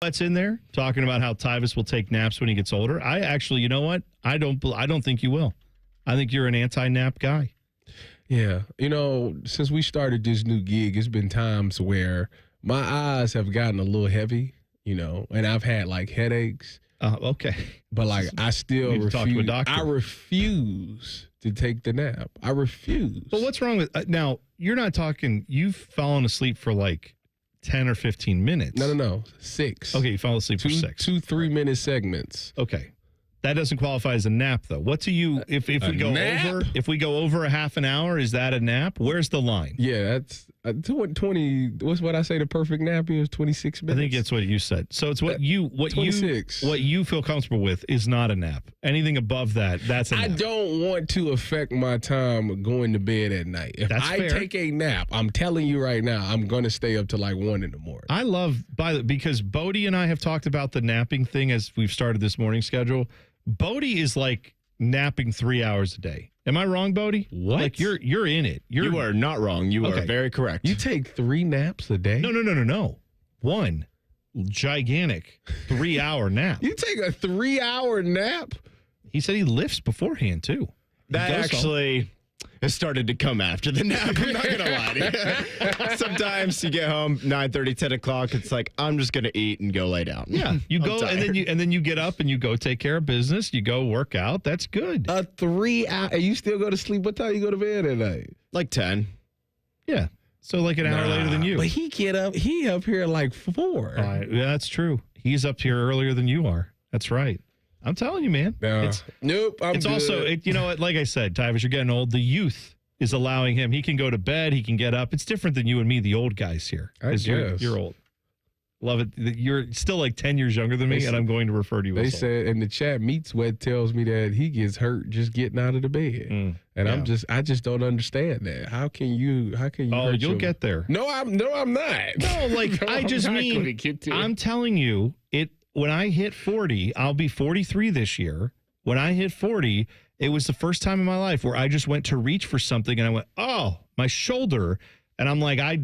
That's in there talking about how Tyvis will take naps when he gets older. I actually, you know what? I don't think you will. I think you're an anti-nap guy. Yeah. Since we started this new gig, it's been times where my eyes have gotten a little heavy, and I've had like headaches. Okay. But like I still refuse. Talk to a doctor. I refuse to take the nap. I refuse. But what's wrong with now? You're not talking. You've fallen asleep for like 10 or 15 minutes. No. 6. Okay, you fall asleep for 6. 2 3-minute segments. Okay. That doesn't qualify as a nap, though. What do you if we go nap? if we go over a half an hour? Is that a nap? Where's the line? Yeah, that's 20. What's what I say? The perfect nap is 26 minutes. I think it's what you said. So it's what you 26. What you feel comfortable with is not a nap. Anything above that, that's a nap. I don't want to affect my time going to bed at night. If That's I fair. take a nap, I'm telling you right now, I'm going to stay up to like 1 in the morning. I love because Bodie and I have talked about the napping thing as we've started this morning schedule. Bodie is like napping 3 hours a day. Am I wrong, Bodie? What? Like you're in it. You are not wrong. You are very correct. You take 3 naps a day? No. One gigantic 3-hour nap. You take a 3-hour nap? He said he lifts beforehand too. That actually has started to come after the nap. I'm not going to lie to you. Sometimes you get home 9:30, 10 o'clock. It's like, I'm just going to eat and go lay down. Yeah, you I'm go tired. and then you get up and you go take care of business. You go work out. That's good. A 3 hour. You still go to sleep? What time you go to bed at night? Like 10. Yeah. So like an hour later than you. But he up here at like 4. Yeah, that's true. He's up here earlier than you are. That's right. I'm telling you, man. Nope. It's good. Also, like I said, Tyvis, you're getting old. The youth is allowing him. He can go to bed. He can get up. It's different than you and me, the old guys here. I guess. You're old. Love it. You're still like 10 years younger than me, and I'm going to refer to you as old. They said in the chat, Meat Sweat tells me that he gets hurt just getting out of the bed. And I just don't understand that. How can you Oh, you'll get there. No, I'm not. No, like I just mean I'm telling you, when I hit 40, I'll be 43 this year. When I hit 40, it was the first time in my life where I just went to reach for something and I went, oh, my shoulder. And I'm like, I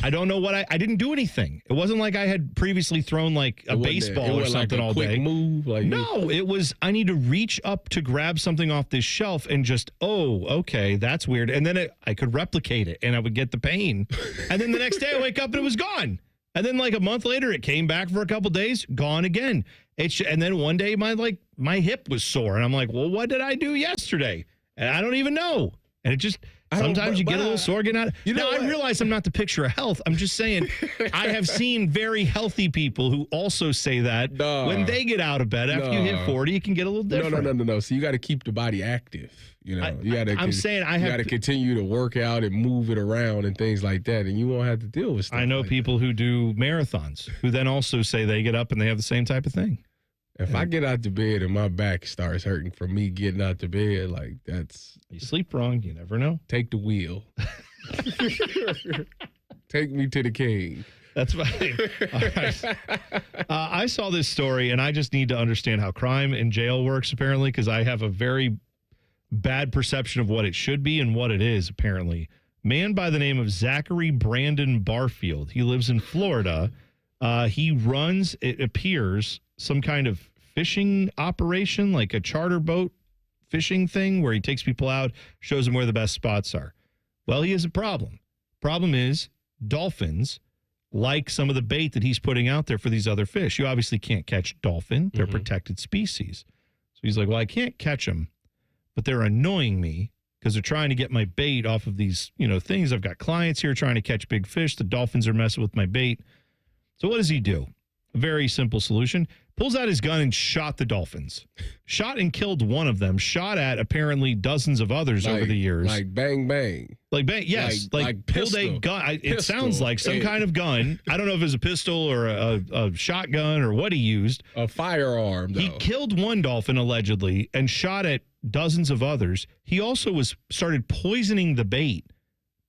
don't know what I didn't do anything. It wasn't like I had previously thrown like a baseball or something all day. Move, no, it was I need to reach up to grab something off this shelf and just, oh, okay, that's weird. And then I could replicate it and I would get the pain. And then the next day I wake up and it was gone. And then like a month later, it came back for a couple days, gone again. And then one day my hip was sore. And I'm like, well, what did I do yesterday? And I don't even know. And it just, sometimes you get a little sore getting out. I realize I'm not the picture of health. I'm just saying I have seen very healthy people who also say that when they get out of bed after you hit 40, it can get a little different. No. So you got to keep the body active. You got to continue to work out and move it around and things like that, and you won't have to deal with stuff. I know people who do marathons who then also say they get up and they have the same type of thing. If I get out to bed and my back starts hurting from me getting out to bed, like that's... You sleep wrong, you never know. Take the wheel. Take me to the king. That's fine. All right. I saw this story, and I just need to understand how crime in jail works, apparently, because I have a very bad perception of what it should be and what it is, apparently. Man by the name of Zachary Brandon Barfield. He lives in Florida. He runs, it appears, some kind of fishing operation, like a charter boat fishing thing where he takes people out, shows them where the best spots are. Well, he has a problem. Problem is dolphins like some of the bait that he's putting out there for these other fish. You obviously can't catch dolphin. They're protected species. So he's like, well, I can't catch them, but they're annoying me because they're trying to get my bait off of these, things. I've got clients here trying to catch big fish. The dolphins are messing with my bait. So what does he do? A very simple solution. Pulls out his gun and shot the dolphins. Shot and killed one of them. Shot at apparently dozens of others over the years. Like bang, bang. Like bang, yes. Like pulled a gun. It sounds like some kind of gun. I don't know if it was a pistol or a shotgun or what he used. A firearm, though. He killed one dolphin, allegedly, and shot at dozens of others. He also started poisoning the bait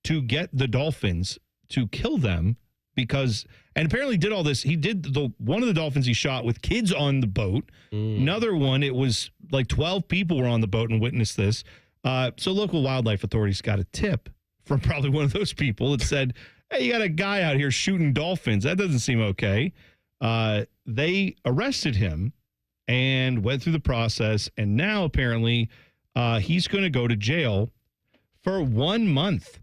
to get the dolphins to kill them. And apparently did all this. He did one of the dolphins he shot with kids on the boat. Another one, it was like 12 people were on the boat and witnessed this. So local wildlife authorities got a tip from probably one of those people that said, hey, you got a guy out here shooting dolphins. That doesn't seem okay. They arrested him and went through the process, and now apparently he's going to go to jail for 1 month.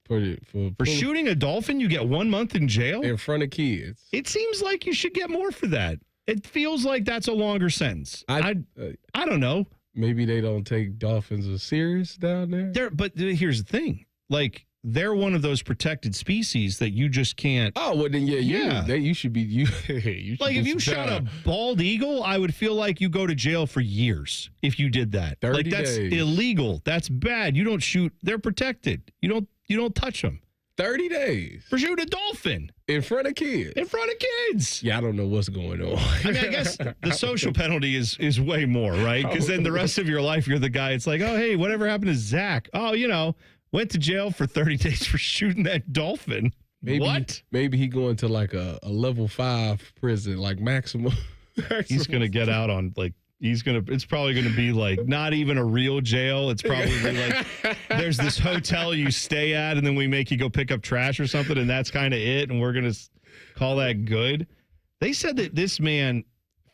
For shooting a dolphin, you get 1 month in jail? In front of kids. It seems like you should get more for that. It feels like that's a longer sentence. I don't know. Maybe they don't take dolphins as serious down there. But here's the thing. Like, they're one of those protected species that you just can't. Oh, well, then, you should be. You should like, if you shot a bald eagle, I would feel like you go to jail for years if you did that. 30 like, that's days. illegal. That's bad. You don't shoot. They're protected. You don't touch them. 30 days. For shooting a dolphin. In front of kids. In front of kids. Yeah, I don't know what's going on. I mean, I guess the social penalty is way more, right? Because then the rest of your life, you're the guy. It's like, oh, hey, whatever happened to Zach? Oh, went to jail for 30 days for shooting that dolphin. What? Maybe he going to like a level 5 prison, like maximum. He's going to get out on like, it's probably going to be like not even a real jail. It's probably like there's this hotel you stay at and then we make you go pick up trash or something. And that's kind of it. And we're going to call that good. They said that this man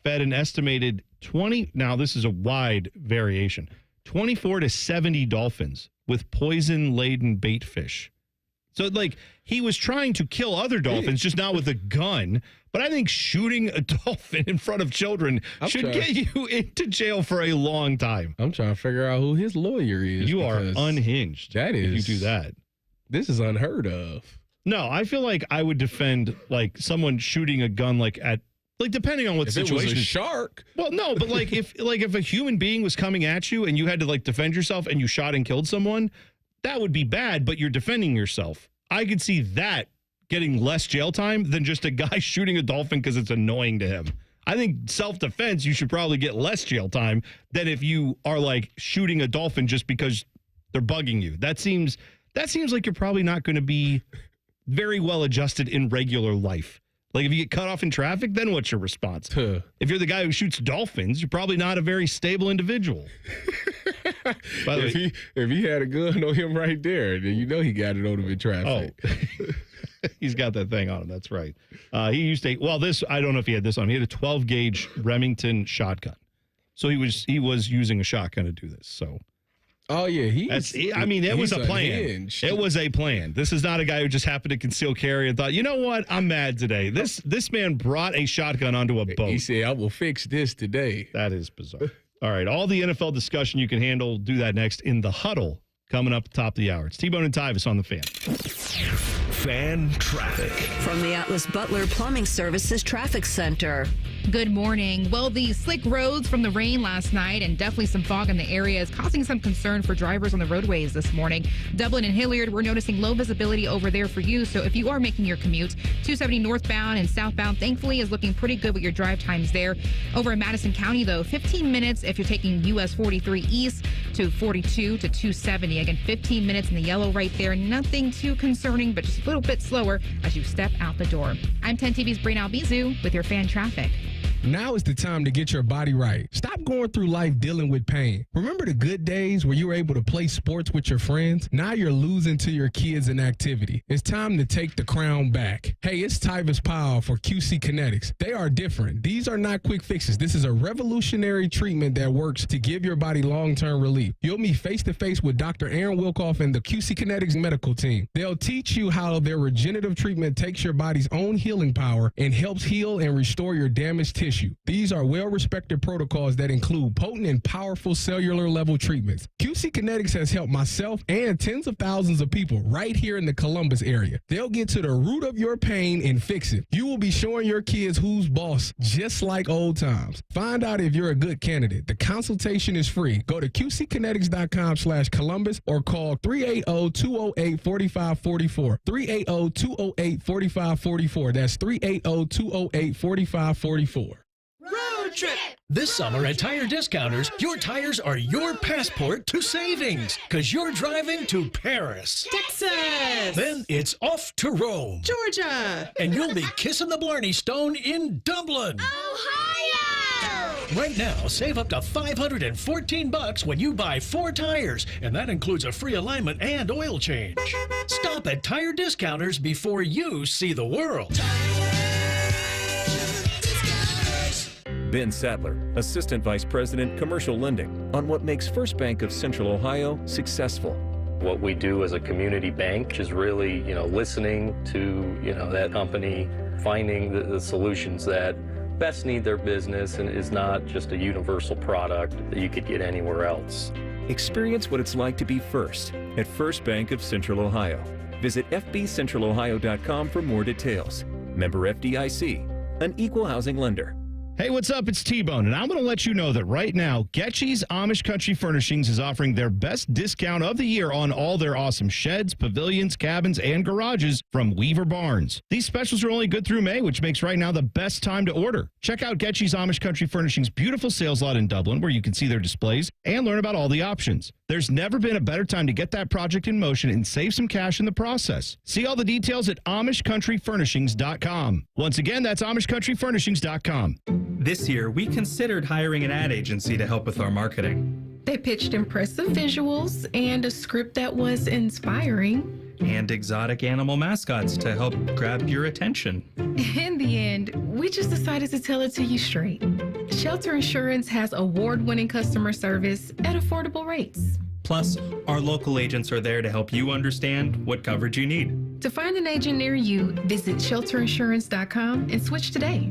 fed an estimated 20. Now, this is a wide variation, 24 to 70 dolphins with poison-laden bait fish. So, like, he was trying to kill other dolphins, just not with a gun. But I think shooting a dolphin in front of children should get you into jail for a long time. I'm trying to figure out who his lawyer is. You are unhinged if you do that. This is unheard of. No, I feel like I would defend, like, someone shooting a gun, depending on what if situation. It was a shark. Well, no, but like if a human being was coming at you and you had to like defend yourself and you shot and killed someone, that would be bad, but you're defending yourself. I could see that getting less jail time than just a guy shooting a dolphin because it's annoying to him. I think self-defense, you should probably get less jail time than if you are like shooting a dolphin just because they're bugging you. That seems like you're probably not going to be very well adjusted in regular life. Like, if you get cut off in traffic, then what's your response? If you're the guy who shoots dolphins, you're probably not a very stable individual. By the way, if he had a gun on him right there, then he got it on him in traffic. Oh, he's got that thing on him. That's right. He used I don't know if he had this on. He had a 12-gauge Remington shotgun. So he was using a shotgun to do this. So. Oh, yeah. It was a plan. Unhinged. It was a plan. This is not a guy who just happened to conceal carry and thought, you know what? I'm mad today. This man brought a shotgun onto a boat. He said, I will fix this today. That is bizarre. All right. All the NFL discussion you can handle, do that next in the huddle coming up at the top of the hour. It's T-Bone and Tyvis on the Fan. Fan traffic. From the Atlas Butler Plumbing Services Traffic Center. Good morning. Well, the slick roads from the rain last night and definitely some fog in the area is causing some concern for drivers on the roadways this morning. Dublin and Hilliard, we're noticing low visibility over there for you. So if you are making your commute, 270 northbound and southbound, thankfully, is looking pretty good with your drive times there. Over in Madison County, though, 15 minutes if you're taking US 43 east to 42 to 270. Again, 15 minutes in the yellow right there. Nothing too concerning, but just a little bit slower as you step out the door. I'm 10 TV's Brain Albizu with your fan traffic. Now is the time to get your body right. Stop going through life dealing with pain. Remember the good days where you were able to play sports with your friends? Now you're losing to your kids in activity. It's time to take the crown back. Hey, it's Tyvis Powell for QC Kinetics. They are different. These are not quick fixes. This is a revolutionary treatment that works to give your body long-term relief. You'll meet face-to-face with Dr. Aaron Wilkoff and the QC Kinetics medical team. They'll teach you how their regenerative treatment takes your body's own healing power and helps heal and restore your damaged tissue. These are well-respected protocols that include potent and powerful cellular level treatments. QC Kinetics has helped myself and tens of thousands of people right here in the Columbus area. They'll get to the root of your pain and fix it. You will be showing your kids who's boss, just like old times. Find out if you're a good candidate. The consultation is free. Go to qckinetics.com/Columbus or call 380-208-4544. 380-208-4544. That's 380-208-4544. Road trip! This summer at Tire Discounters, your tires are your passport to savings, because you're driving to Paris, Texas, then it's off to Rome, Georgia, and you'll be kissing the Blarney Stone in Dublin, Ohio. Right now, save up to $514 when you buy 4 tires, and that includes a free alignment and oil change. Stop at Tire Discounters before you see the world. Ben Sadler, Assistant Vice President, Commercial Lending, on what makes First Bank of Central Ohio successful. What we do as a community bank is really, listening to, that company, finding the solutions that best need their business and is not just a universal product that you could get anywhere else. Experience what it's like to be first at First Bank of Central Ohio. Visit fbcentralohio.com for more details. Member FDIC, an equal housing lender. Hey, what's up? It's T-Bone, and I'm going to let you know that right now, Getchy's Amish Country Furnishings is offering their best discount of the year on all their awesome sheds, pavilions, cabins, and garages from Weaver Barnes. These specials are only good through May, which makes right now the best time to order. Check out Getchy's Amish Country Furnishings' beautiful sales lot in Dublin, where you can see their displays and learn about all the options. There's never been a better time to get that project in motion and save some cash in the process. See all the details at AmishCountryFurnishings.com. Once again, that's AmishCountryFurnishings.com. This year, we considered hiring an ad agency to help with our marketing. They pitched impressive visuals and a script that was inspiring. And exotic animal mascots to help grab your attention. In the end, we just decided to tell it to you straight. Shelter Insurance has award-winning customer service at affordable rates. Plus, our local agents are there to help you understand what coverage you need. To find an agent near you, visit shelterinsurance.com and switch today.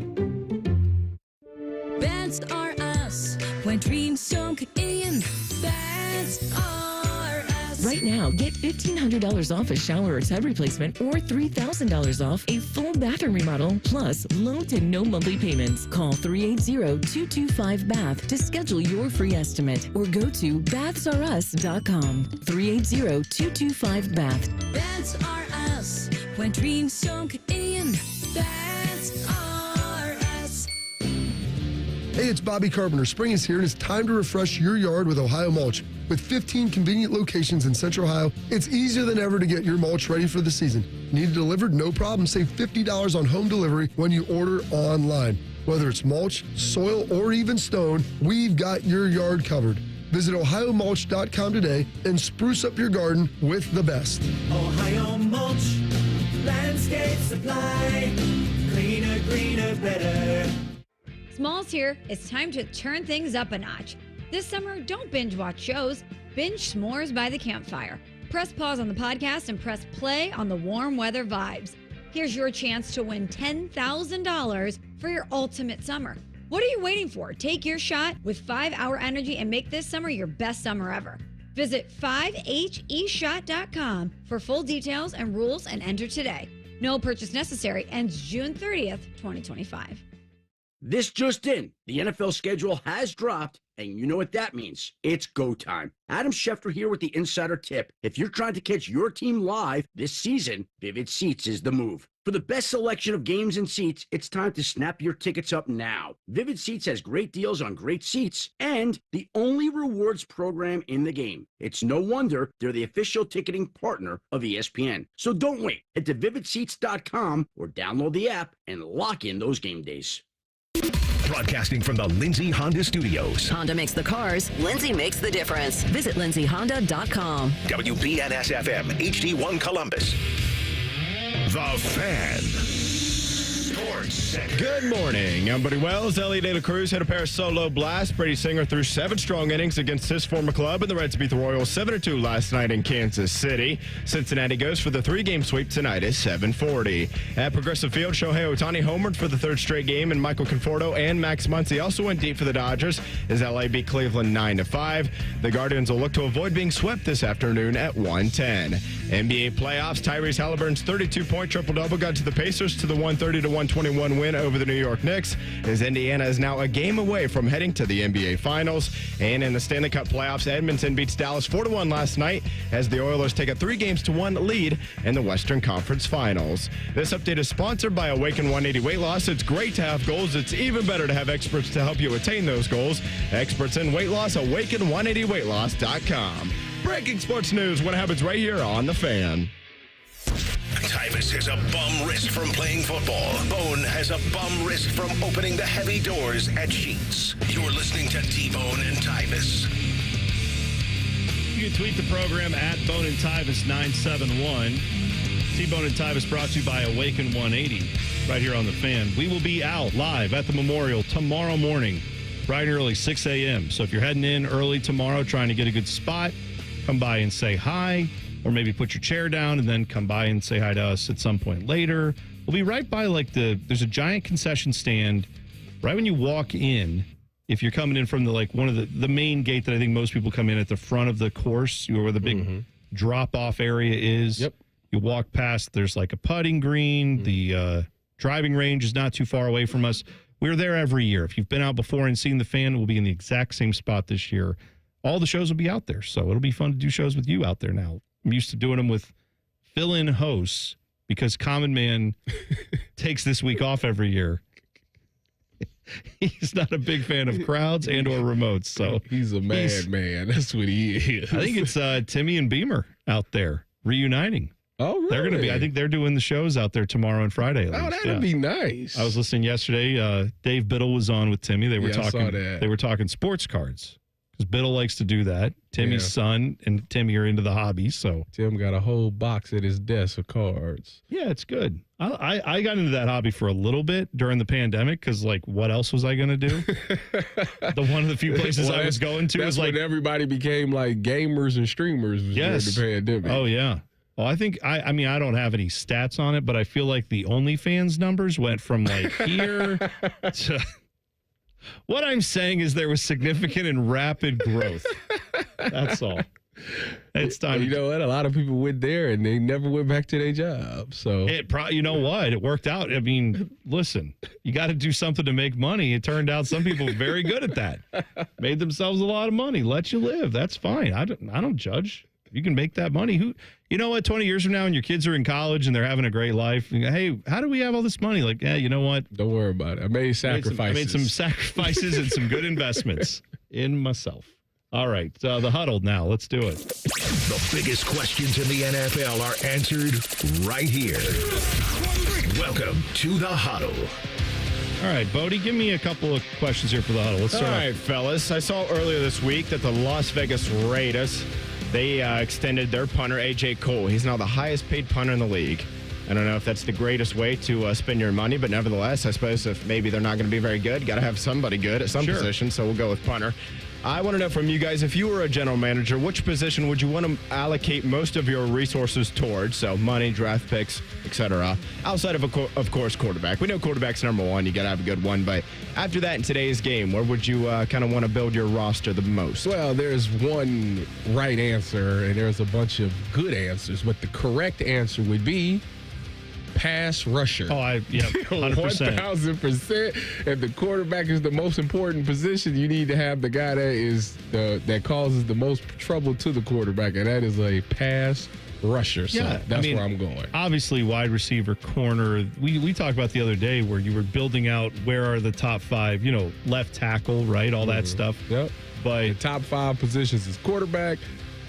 Bats are us when dreams sunk in. Bats are us. Right now, get $1,500 off a shower or tub replacement or $3,000 off a full bathroom remodel, plus low to no monthly payments. Call 380-225-BATH to schedule your free estimate or go to bathsareus.com. 380-225-BATH. Bats are us when dreams sunk in. Bats are us. Hey, it's Bobby Carpenter. Spring is here and it's time to refresh your yard with Ohio Mulch. With 15 convenient locations in Central Ohio, it's easier than ever to get your mulch ready for the season. Need it delivered? No problem. Save $50 on home delivery when you order online. Whether it's mulch, soil, or even stone, we've got your yard covered. Visit OhioMulch.com today and spruce up your garden with the best. Ohio Mulch, landscape supply, cleaner, greener, better. Smalls here. It's time to turn things up a notch. This summer, don't binge watch shows. Binge s'mores by the campfire. Press pause on the podcast and press play on the warm weather vibes. Here's your chance to win $10,000 for your ultimate summer. What are you waiting for? Take your shot with 5-Hour Energy and make this summer your best summer ever. Visit 5heshot.com for full details and rules and enter today. No purchase necessary. Ends June 30th, 2025. This just in, the NFL schedule has dropped, and you know what that means. It's go time. Adam Schefter here with the Insider Tip. If you're trying to catch your team live this season, Vivid Seats is the move. For the best selection of games and seats, it's time to snap your tickets up now. Vivid Seats has great deals on great seats and the only rewards program in the game. It's no wonder they're the official ticketing partner of ESPN. So don't wait. Head to vividseats.com or download the app and lock in those game days. Broadcasting from the Lindsay Honda Studios. Honda makes the cars. Lindsay makes the difference. Visit lindsayhonda.com. WBNS-FM, HD1 Columbus. The Fan. Sports Center. Good morning. I'm Buddy Wells. Elliot De La Cruz had a pair of solo blasts. Brady Singer threw 7 strong innings against his former club, and the Reds beat the Royals 7-2 last night in Kansas City. Cincinnati goes for the 3-game sweep tonight at 7:40. At Progressive Field, Shohei Ohtani homered for the 3rd straight game, and Michael Conforto and Max Muncy also went deep for the Dodgers as LA beat Cleveland 9-5. The Guardians will look to avoid being swept this afternoon at 1:10. NBA playoffs, Tyrese Halliburton's 32-point triple-double got to the Pacers to the 130-121 win over the New York Knicks, as Indiana is now a game away from heading to the NBA Finals. And in the Stanley Cup playoffs, Edmonton beats Dallas 4-1 last night as the Oilers take a 3-1 lead in the Western Conference Finals. This update is sponsored by Awaken 180 Weight Loss. It's great to have goals. It's even better to have experts to help you attain those goals. Experts in weight loss, Awaken180weightloss.com. Breaking sports news, what happens right here on The Fan. Tyvis has a bum wrist from playing football. Bone has a bum wrist from opening the heavy doors at Sheets. You're listening to T-Bone and Tyvis. You can tweet the program at Bone and Tyvis 971. T-Bone and Tyvis brought to you by Awaken 180. right here on The Fan. We will be out live at the Memorial tomorrow morning, bright and early, 6 a.m. So if you're heading in early tomorrow trying to get a good spot, come by and say hi, or maybe put your chair down and then come by and say hi to us at some point later. We'll be right by there's a giant concession stand right when you walk in. If you're coming in from one of the main gate that I think most people come in at the front of the course, where the big drop-off area is. Yep. You walk past, there's a putting green. The driving range is not too far away from us. We're there every year. If you've been out before and seen The Fan, we'll be in the exact same spot this year. All the shows will be out there, so it'll be fun to do shows with you out there now. I'm used to doing them with fill-in hosts because Common Man takes this week off every year. He's not a big fan of crowds and or remotes, so he's a man. That's what he is. I think it's Timmy and Beamer out there reuniting. Oh, really? They're going to be. I think they're doing the shows out there tomorrow and Friday. At least. That'd be nice. I was listening yesterday. Dave Biddle was on with Timmy. They were talking. I saw that. They were talking sports cards because Biddle likes to do that. Timmy's son and Timmy are into the hobby. So Tim got a whole box at his desk of cards. Yeah, it's good. I got into that hobby for a little bit during the pandemic because, what else was I going to do? One of the few places I was going to was when everybody became gamers and streamers during the pandemic. Oh, yeah. Well, I think, I mean, I don't have any stats on it, but I feel like the OnlyFans numbers went from here to. What I'm saying is there was significant and rapid growth. That's all. It's time. You know what? A lot of people went there and they never went back to their job. So you know what? It worked out. I mean, listen, you got to do something to make money. It turned out some people were very good at that. Made themselves a lot of money. Let you live. That's fine. I don't judge. You can make that money. You know what? 20 years from now, and your kids are in college and they're having a great life. Hey, how do we have all this money? You know what? Don't worry about it. I made sacrifices. I made some sacrifices and some good investments in myself. All right, the huddle now. Let's do it. The biggest questions in the NFL are answered right here. Welcome to the huddle. All right, Bodie, give me a couple of questions here for the huddle. Let's start. All right, fellas. I saw earlier this week that the Las Vegas Raiders, they extended their punter, A.J. Cole. He's now the highest paid punter in the league. I don't know if that's the greatest way to spend your money, but nevertheless, I suppose if maybe they're not going to be very good, got to have somebody good at some position, so we'll go with punter. I want to know from you guys, if you were a general manager, which position would you want to allocate most of your resources towards? So money, draft picks, etc. Outside of course, quarterback. We know quarterback's number one. You got to have a good one. But after that, in today's game, where would you kind of want to build your roster the most? Well, there's one right answer, and there's a bunch of good answers. But the correct answer would be pass rusher. 100%. 1,000%. If the quarterback is the most important position, you need to have the guy that causes the most trouble to the quarterback, and that is a pass rusher. So that's where I'm going. Obviously, wide receiver, corner. We talked about the other day where you were building out where are the top five, left tackle, right? All that stuff. Yep. But the top five positions is quarterback,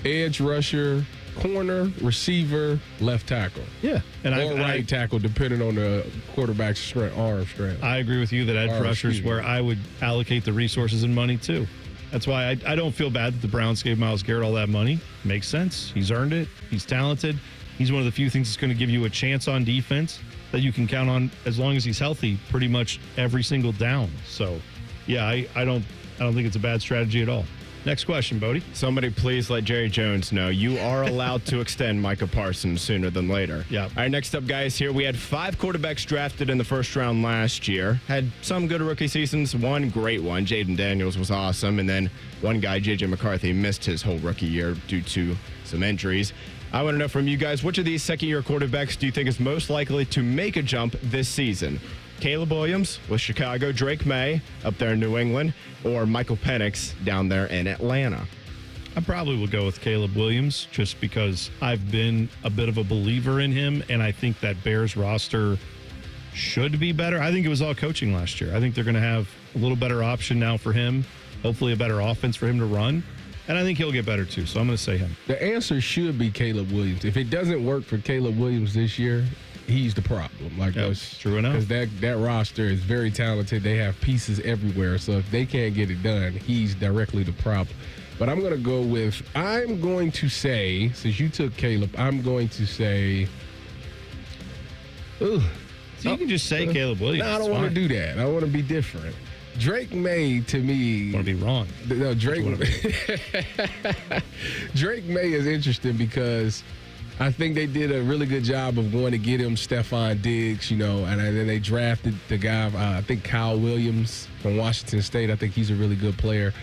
edge rusher, corner, receiver, left tackle. Yeah. And right tackle, depending on the quarterback's arm strength. I agree with you that edge rushers where I would allocate the resources and money too. That's why I don't feel bad that the Browns gave Myles Garrett all that money. Makes sense. He's earned it. He's talented. He's one of the few things that's going to give you a chance on defense that you can count on as long as he's healthy pretty much every single down. So, yeah, I don't think it's a bad strategy at all. Next question, Bodie. Somebody please let Jerry Jones know you are allowed to extend Micah Parsons sooner than later. Yeah. All right, next up, guys, here we had 5 quarterbacks drafted in the first round last year. Had some good rookie seasons, one great one. Jaden Daniels was awesome. And then one guy, J.J. McCarthy, missed his whole rookie year due to some injuries. I want to know from you guys, which of these second-year quarterbacks do you think is most likely to make a jump this season? Caleb Williams with Chicago, Drake May up there in New England, or Michael Penix down there in Atlanta? I probably will go with Caleb Williams just because I've been a bit of a believer in him, and I think that Bears roster should be better. I think it was all coaching last year. I think they're going to have a little better option now for him, hopefully a better offense for him to run, and I think he'll get better too, so I'm going to say him. The answer should be Caleb Williams. If it doesn't work for Caleb Williams this year, he's the problem. That's true enough. Because that roster is very talented. They have pieces everywhere. So if they can't get it done, he's directly the problem. But I'm going to say, since you took Caleb, I'm going to say, So you can just say Caleb Williams. No, I don't want to do that. I want to be different. Drake May, to me... want to be wrong. No, Drake May is interesting because I think they did a really good job of going to get him Stephon Diggs, and then they drafted the guy, I think Kyle Williams from Washington State. I think he's a really good player.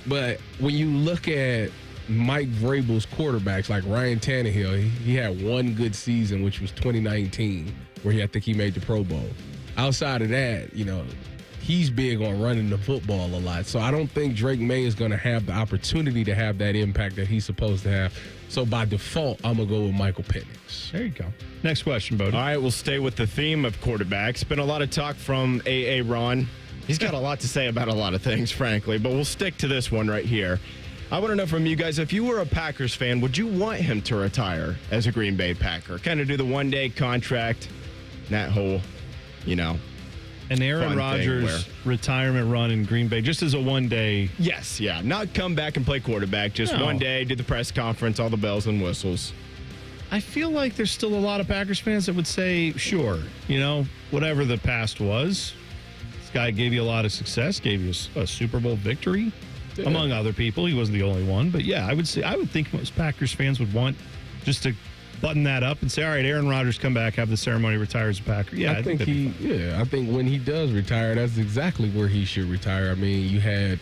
But when you look at Mike Vrabel's quarterbacks, like Ryan Tannehill, he had one good season, which was 2019, where I think he made the Pro Bowl. Outside of that, he's big on running the football a lot. So I don't think Drake May is going to have the opportunity to have that impact that he's supposed to have. So by default, I'm going to go with Michael Penix. There you go. Next question, Bodie. All right, we'll stay with the theme of quarterbacks. Been a lot of talk from A.A. Ron. He's got a lot to say about a lot of things, frankly, but we'll stick to this one right here. I want to know from you guys, if you were a Packers fan, would you want him to retire as a Green Bay Packer? Kind of do the one-day contract, that whole, an Aaron Rodgers retirement run in Green Bay, just as a one-day. Yes, yeah. Not come back and play quarterback, just one day, do the press conference, all the bells and whistles. I feel like there's still a lot of Packers fans that would say, sure, whatever the past was. This guy gave you a lot of success, gave you a Super Bowl victory, among other people. He wasn't the only one. But, yeah, I would think most Packers fans would want just to button that up and say, all right, Aaron Rodgers, come back, have the ceremony, retire as a Packer. Yeah, I think when he does retire, that's exactly where he should retire. I mean, you had,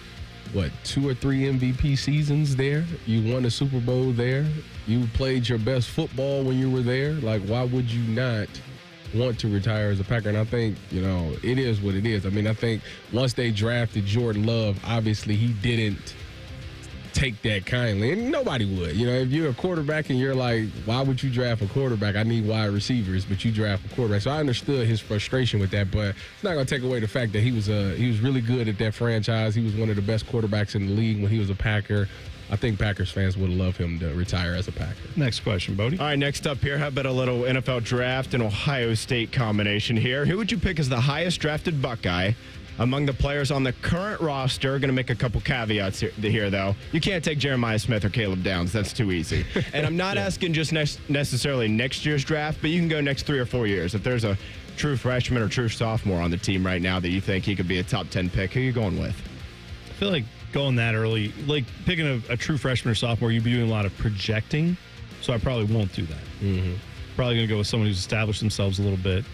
2 or 3 MVP seasons there. You won a Super Bowl there. You played your best football when you were there. Like, why would you not want to retire as a Packer? And I think, it is what it is. I mean, I think once they drafted Jordan Love, obviously he didn't take that kindly, and nobody would. If you're a quarterback and you're like, why would you draft a quarterback? I need wide receivers, but you draft a quarterback. So I understood his frustration with that, but it's not going to take away the fact that he was really good at that franchise. He was one of the best quarterbacks in the league when he was a Packer. I think Packers fans would love him to retire as a Packer. Next question, Bodie. All right, next up here, how about a little NFL draft and Ohio State combination here? Who would you pick as the highest drafted Buckeye among the players on the current roster? Going to make a couple caveats here, though. You can't take Jeremiah Smith or Caleb Downs. That's too easy. And I'm not asking just necessarily next year's draft, but you can go next 3 or 4 years. If there's a true freshman or true sophomore on the team right now that you think he could be a top 10 pick, who are you going with? I feel like going that early, like picking a true freshman or sophomore, you'd be doing a lot of projecting, so I probably won't do that. Mm-hmm. Probably going to go with someone who's established themselves a little bit.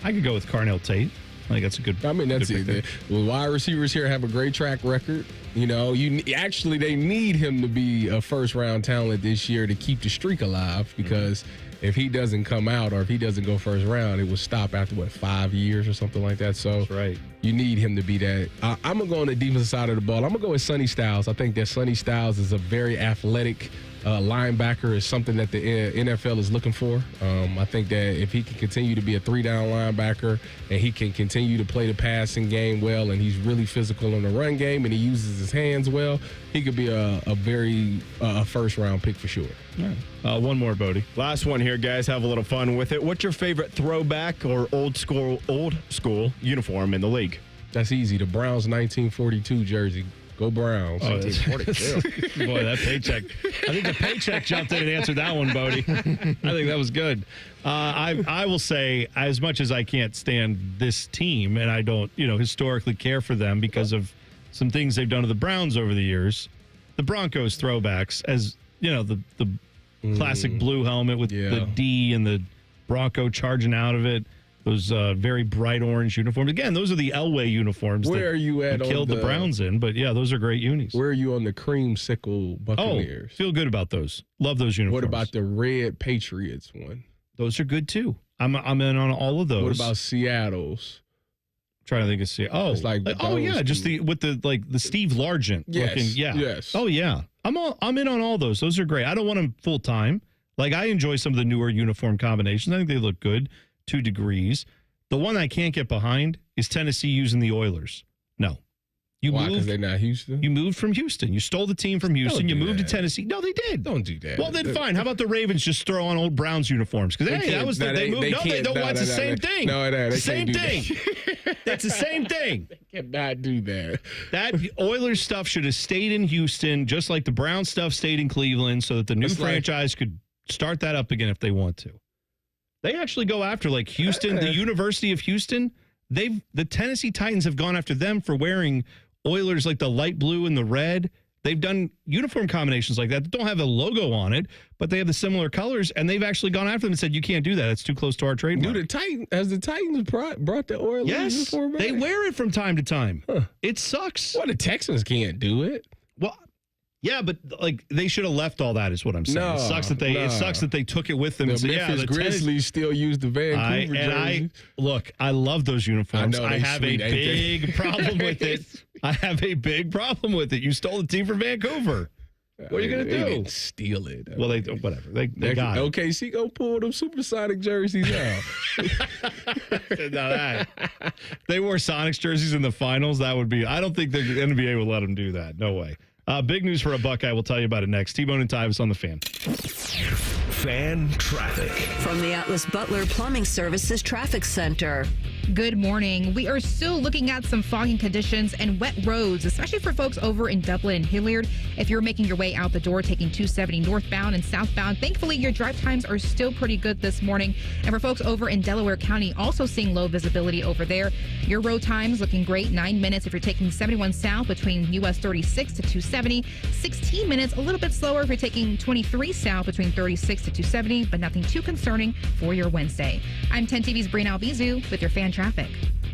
I could go with Carnell Tate. I think that's a good. I mean, that's it. Well, wide receivers here have a great track record. They need him to be a first-round talent this year to keep the streak alive, because if he doesn't come out or if he doesn't go first round, it will stop after 5 years or something like that. So that's right. You need him to be that. I'm gonna go on the defensive side of the ball. I'm gonna go with Sonny Styles. I think that Sonny Styles is a very athletic linebacker, is something that the NFL is looking for. I think that if he can continue to be a 3-down linebacker and he can continue to play the passing game well, and he's really physical in the run game and he uses his hands well, he could be a very first-round pick for sure. All right. One more, Bodie. Last one here, guys. Have a little fun with it. What's your favorite throwback or old school uniform in the league? That's easy. The Browns 1942 jersey. Go Browns. 1942. Boy, that paycheck. I think the paycheck jumped in and answered that one, Bodie. I think that was good. I will say, as much as I can't stand this team, and I don't, historically care for them because of some things they've done to the Browns over the years, the Broncos throwbacks, as the classic blue helmet with the D and the Bronco charging out of it. Those very bright orange uniforms. Again, those are the Elway uniforms. Where are you at? Killed the Browns in, but yeah, those are great unis. Where are you on the creamsicle Buccaneers? Oh, feel good about those. Love those uniforms. What about the red Patriots one? Those are good too. I'm in on all of those. What about Seattle's? I'm trying to think of Seattle. Oh, it's like just the Steve Largent looking. Yeah. Yes. Oh yeah. I'm in on all those. Those are great. I don't want them full time. Like, I enjoy some of the newer uniform combinations. I think they look good. 2 degrees. The one I can't get behind is Tennessee using the Oilers. No. Why? Because they're not Houston? You moved from Houston. You stole the team from Houston. You moved to Tennessee. No, they did. Don't do that. Well, then fine. How about the Ravens just throw on old Browns uniforms? Because they moved. They don't want the same thing. No, they same thing. It's the same thing. They cannot do that. That Oilers stuff should have stayed in Houston, just like the Brown stuff stayed in Cleveland, so that the new franchise could start that up again if they want to. They actually go after like Houston, the University of Houston. The Tennessee Titans have gone after them for wearing Oilers like the light blue and the red. They've done uniform combinations like that don't have a logo on it, but they have the similar colors, and they've actually gone after them and said, you can't do that. It's too close to our trademark. The Titans brought the Oilers uniform back? They wear it from time to time. Huh. It sucks. Well, the Texans can't do it. Well, yeah, but like they should have left all that is what I'm saying. No, it sucks that they took it with them. The and said, Memphis Grizzlies still use the Vancouver jerseys. I love those uniforms. I have a big problem with it. I have a big problem with it. You stole the team from Vancouver. What are you going to do? They didn't steal it. Well, whatever. They got it. OKC go pull them Supersonic jerseys out. They wore Sonics jerseys in the finals. That would be. I don't think they're going to be able to let them do that. No way. Big news for a Buckeye. We'll tell you about it next. T-Bone and Tyvis on the Fan. Fan traffic. From the Atlas Butler Plumbing Services Traffic Center. Good morning. We are still looking at some fogging conditions and wet roads, especially for folks over in Dublin and Hilliard. If you're making your way out the door, taking 270 northbound and southbound, thankfully your drive times are still pretty good this morning. And for folks over in Delaware County, also seeing low visibility over there. Your road times looking great, 9 minutes if you're taking 71 south between US 36 to 270, 16 minutes, a little bit slower if you're taking 23 south between 36 to 270, but nothing too concerning for your Wednesday. I'm 10 TV's Brina Albizu with your fan traffic.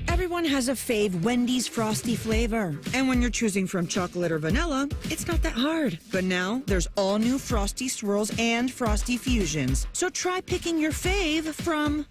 Everyone has a fave Wendy's Frosty flavor. And when you're choosing from chocolate or vanilla, it's not that hard. But now there's all new Frosty Swirls and Frosty Fusions. So try picking your fave from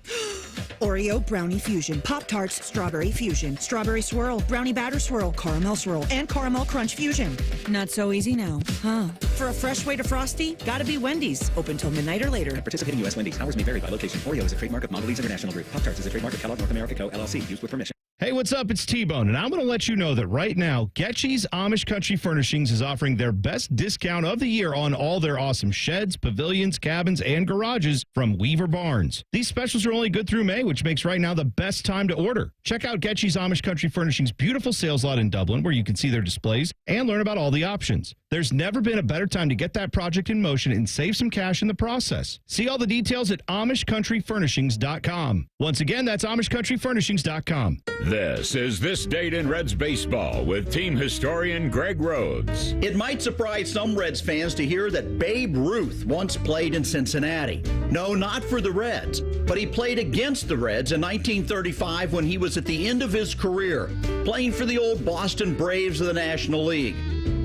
Oreo Brownie Fusion, Pop-Tarts Strawberry Fusion, Strawberry Swirl, Brownie Batter Swirl, Caramel Swirl, and Caramel Crunch Fusion. Not so easy now, huh? For a fresh way to Frosty, gotta be Wendy's. Open till midnight or later. At participating U.S. Wendy's. Hours may vary by location. Oreo is a trademark of Mondelez International Group. Pop-Tarts is a trademark of Kellogg North America Co., LLC. Used with permission. Hey, what's up? It's T-Bone, and I'm going to let you know that right now, Getchy's Amish Country Furnishings is offering their best discount of the year on all their awesome sheds, pavilions, cabins, and garages from Weaver Barnes. These specials are only good through May, which makes right now the best time to order. Check out Getchy's Amish Country Furnishings' beautiful sales lot in Dublin, where you can see their displays and learn about all the options. There's never been a better time to get that project in motion and save some cash in the process. See all the details at AmishCountryFurnishings.com. Once again, that's AmishCountryFurnishings.com. This is This Date in Reds Baseball with team historian Greg Rhodes. It might surprise some Reds fans to hear that Babe Ruth once played in Cincinnati. No, not for the Reds, but he played against the Reds in 1935 when he was at the end of his career, playing for the old Boston Braves of the National League.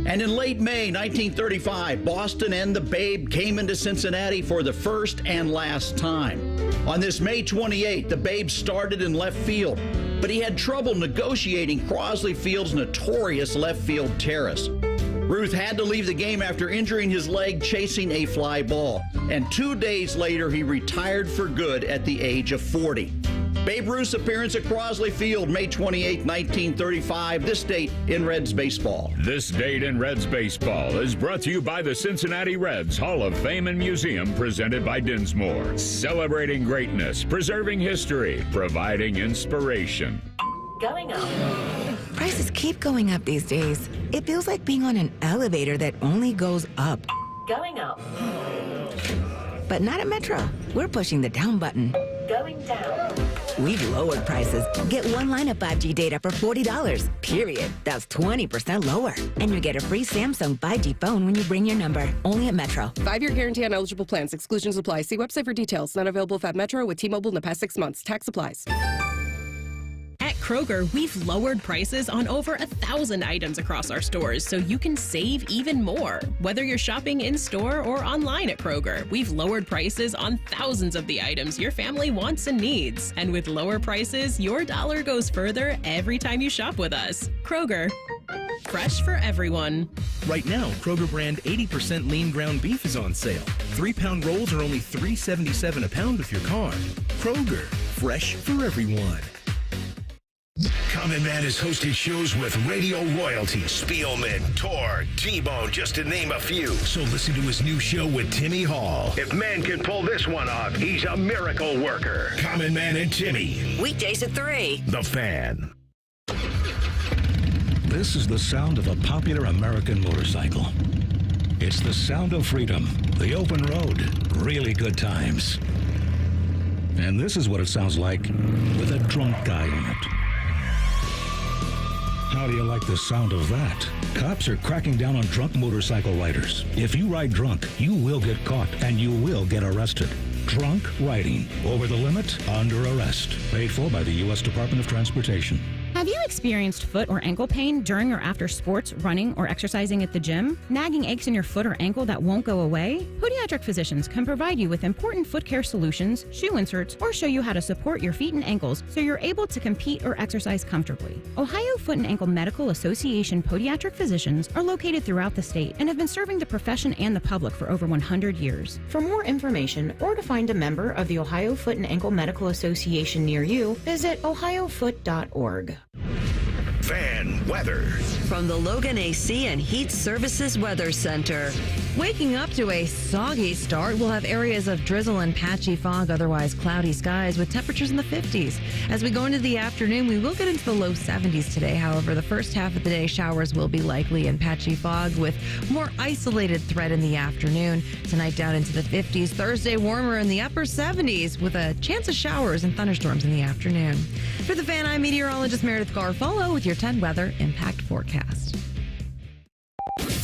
And in late May 1935, Boston and the Babe came into Cincinnati for the first and last time. On this May 28th, the Babe started in left field, but he had trouble negotiating Crosley Field's notorious left field terrace. Ruth had to leave the game after injuring his leg chasing a fly ball, and 2 days later he retired for good at the age of 40. Babe Ruth's appearance at Crosley Field, May 28, 1935. This date in Reds baseball. This Date in Reds Baseball is brought to you by the Cincinnati Reds Hall of Fame and Museum, presented by Dinsmore. Celebrating greatness, preserving history, providing inspiration. Going up. Prices keep going up these days. It feels like being on an elevator that only goes up. Going up. But not at Metro. We're pushing the down button. Going down. We've lowered prices. Get one line of 5G data for $40, period. That's 20% lower. And you get a free Samsung 5G phone when you bring your number. Only at Metro. 5-year guarantee on eligible plans. Exclusions apply. See website for details. Not available at Metro with T-Mobile in the past 6 months. Tax applies. At Kroger, we've lowered prices on over 1,000 items across our stores so you can save even more. Whether you're shopping in-store or online at Kroger, we've lowered prices on thousands of the items your family wants and needs. And with lower prices, your dollar goes further every time you shop with us. Kroger, fresh for everyone. Right now, Kroger brand 80% lean ground beef is on sale. 3-pound rolls are only $3.77 a pound with your card. Kroger, fresh for everyone. Common Man has hosted shows with radio royalty, Spielman, Tor, T-Bone, just to name a few. So listen to his new show with Timmy Hall. If man can pull this one off, he's a miracle worker. Common Man and Timmy. Weekdays at 3. The Fan. This is the sound of a popular American motorcycle. It's the sound of freedom, the open road, really good times. And this is what it sounds like with a drunk guy in it. How do you like the sound of that? Cops are cracking down on drunk motorcycle riders. If you ride drunk, you will get caught and you will get arrested. Drunk riding. Over the limit, under arrest. Paid for by the U.S. Department of Transportation. Have you experienced foot or ankle pain during or after sports, running, or exercising at the gym? Nagging aches in your foot or ankle that won't go away? Podiatric physicians can provide you with important foot care solutions, shoe inserts, or show you how to support your feet and ankles so you're able to compete or exercise comfortably. Ohio Foot and Ankle Medical Association podiatric physicians are located throughout the state and have been serving the profession and the public for over 100 years. For more information or to find a member of the Ohio Foot and Ankle Medical Association near you, visit ohiofoot.org. Fan weather. From the Logan AC and Heat Services Weather Center. Waking up to a soggy start, we'll have areas of drizzle and patchy fog, otherwise cloudy skies with temperatures in the 50s. As we go into the afternoon, we will get into the low 70s today. However, the first half of the day, showers will be likely and patchy fog with more isolated threat in the afternoon. Tonight down into the 50s. Thursday warmer in the upper 70s with a chance of showers and thunderstorms in the afternoon. For the Fan, I'm meteorologist Meredith Garfolo with your 10 weather impact forecast.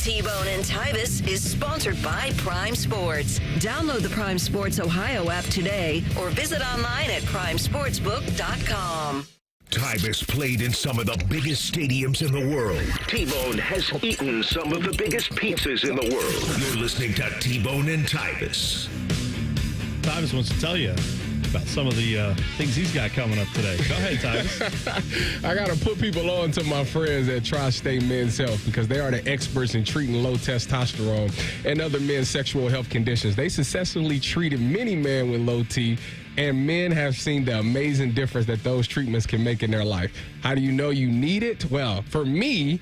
T-Bone and Tyvis is sponsored by Prime Sports. Download the Prime Sports Ohio app today or visit online at primesportsbook.com. Tyvis played in some of the biggest stadiums in the world. T-Bone has eaten some of the biggest pizzas in the world. You're listening to T-Bone and Tyvis. Tyvis wants to tell you about some of the things he's got coming up today. Go ahead, Tyvis. I got to put people on to my friends at Tri-State Men's Health because they are the experts in treating low testosterone and other men's sexual health conditions. They successfully treated many men with low T, and men have seen the amazing difference that those treatments can make in their life. How do you know you need it? Well, for me,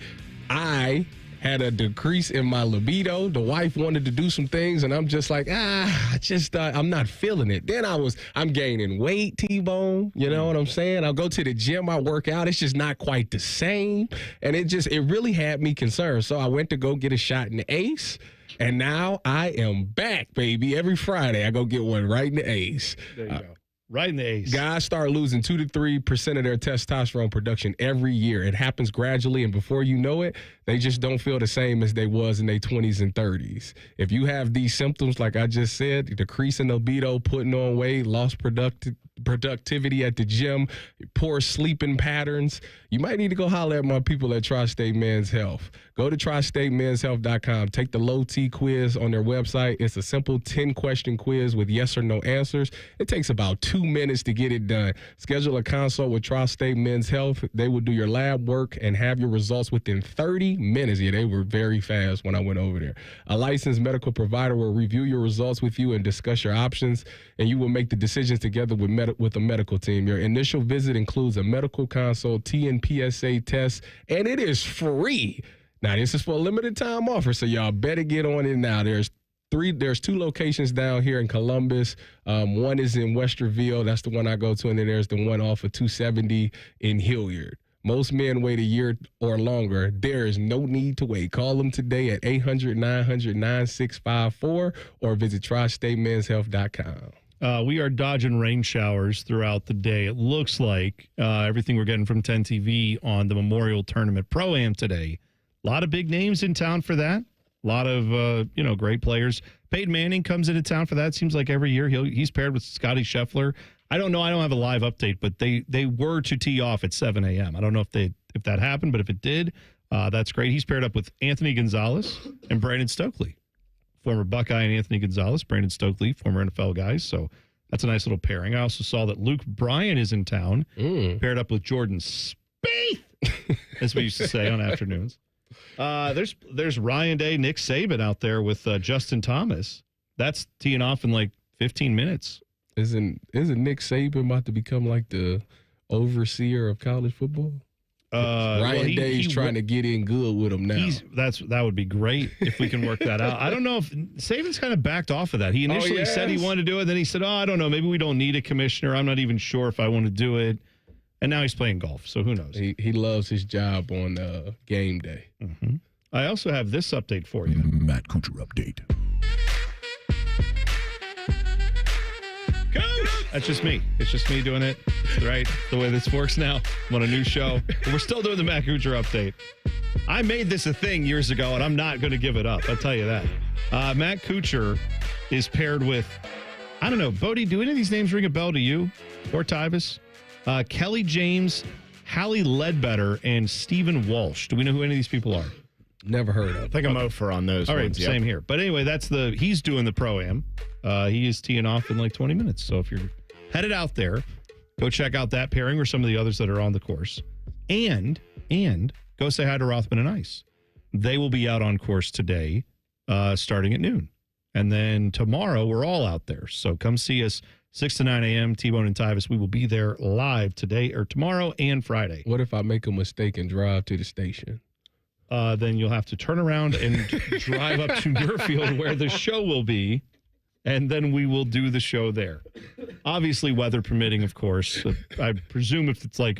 I had a decrease in my libido. The wife wanted to do some things, and I'm just like, I'm not feeling it. Then I'm gaining weight, T-Bone. You know what I'm saying? I'll go to the gym, I work out. It's just not quite the same. And it really had me concerned. So I went to go get a shot in the Ace, and now I am back, baby. Every Friday, I go get one right in the Ace. There you go. Right in the Ace. Guys start losing 2 to 3% of their testosterone production every year. It happens gradually, and before you know it, they just don't feel the same as they was in their 20s and 30s. If you have these symptoms, like I just said, decrease in libido, putting on weight, lost productivity at the gym, poor sleeping patterns, you might need to go holler at my people at Tri-State Men's Health. Go to tristatemenshealth.com. Take the low T quiz on their website. It's a simple 10-question quiz with yes or no answers. It takes about 2 minutes to get it done. Schedule a consult with Tri-State Men's Health. They will do your lab work and have your results within 30 minutes. Yeah, they were very fast when I went over there. A licensed medical provider will review your results with you and discuss your options, and you will make the decisions together with a medical team. Your initial visit includes a medical consult, T and PSA test, and it is free. Now, this is for a limited time offer, so y'all better get on it now. There's 2 locations down here in Columbus. One is in Westerville. That's the one I go to, and then there's the one off of 270 in Hilliard. Most men wait a year or longer. There is no need to wait. Call them today at 800-900-9654 or visit tristatemenshealth.com. We are dodging rain showers throughout the day. It looks like everything we're getting from 10 TV on the Memorial Tournament Pro-Am today. A lot of big names in town for that. A lot of, great players. Peyton Manning comes into town for that. Seems like every year he's paired with Scotty Scheffler. I don't know. I don't have a live update, but they were to tee off at 7 a.m. I don't know if that happened, but if it did, that's great. He's paired up with Anthony Gonzalez and Brandon Stokely. Former Buckeye and Anthony Gonzalez, Brandon Stokely, former NFL guys. So that's a nice little pairing. I also saw that Luke Bryan is in town, paired up with Jordan Spieth, as we used to say on afternoons. There's Ryan Day, Nick Saban out there with Justin Thomas. That's teeing off in like 15 minutes. Isn't Nick Saban about to become like the overseer of college football? Ryan Day's trying to get in good with him now. That would be great if we can work that out. I don't know if Saban's kind of backed off of that. He initially said he wanted to do it. Then he said, I don't know. Maybe we don't need a commissioner. I'm not even sure if I want to do it. And now he's playing golf. So who knows? He loves his job on game day. Mm-hmm. I also have this update for you. Matt Kuchar update. Coach! That's just me. It's just me doing it. Right? The way this works now. I'm on a new show. But we're still doing the Matt Kuchar update. I made this a thing years ago, and I'm not going to give it up. I'll tell you that. Matt Kuchar is paired with, I don't know, Bodie, do any of these names ring a bell to you or Tyvis? Kelly James, Hallie Ledbetter, and Stephen Walsh. Do we know who any of these people are? Never heard of. I think I'm over on those. All right, ones, same here. But anyway, he's doing the Pro-Am. He is teeing off in like 20 minutes. So if you're headed out there, go check out that pairing or some of the others that are on the course. And go say hi to Rothman and Ice. They will be out on course today, starting at noon. And then tomorrow, we're all out there. So come see us 6 to 9 a.m., T-Bone and Tyvis. We will be there live today or tomorrow and Friday. What if I make a mistake and drive to the station? Then you'll have to turn around and drive up to Muirfield where the show will be, and then we will do the show there. Obviously, weather permitting, of course. I presume if it's like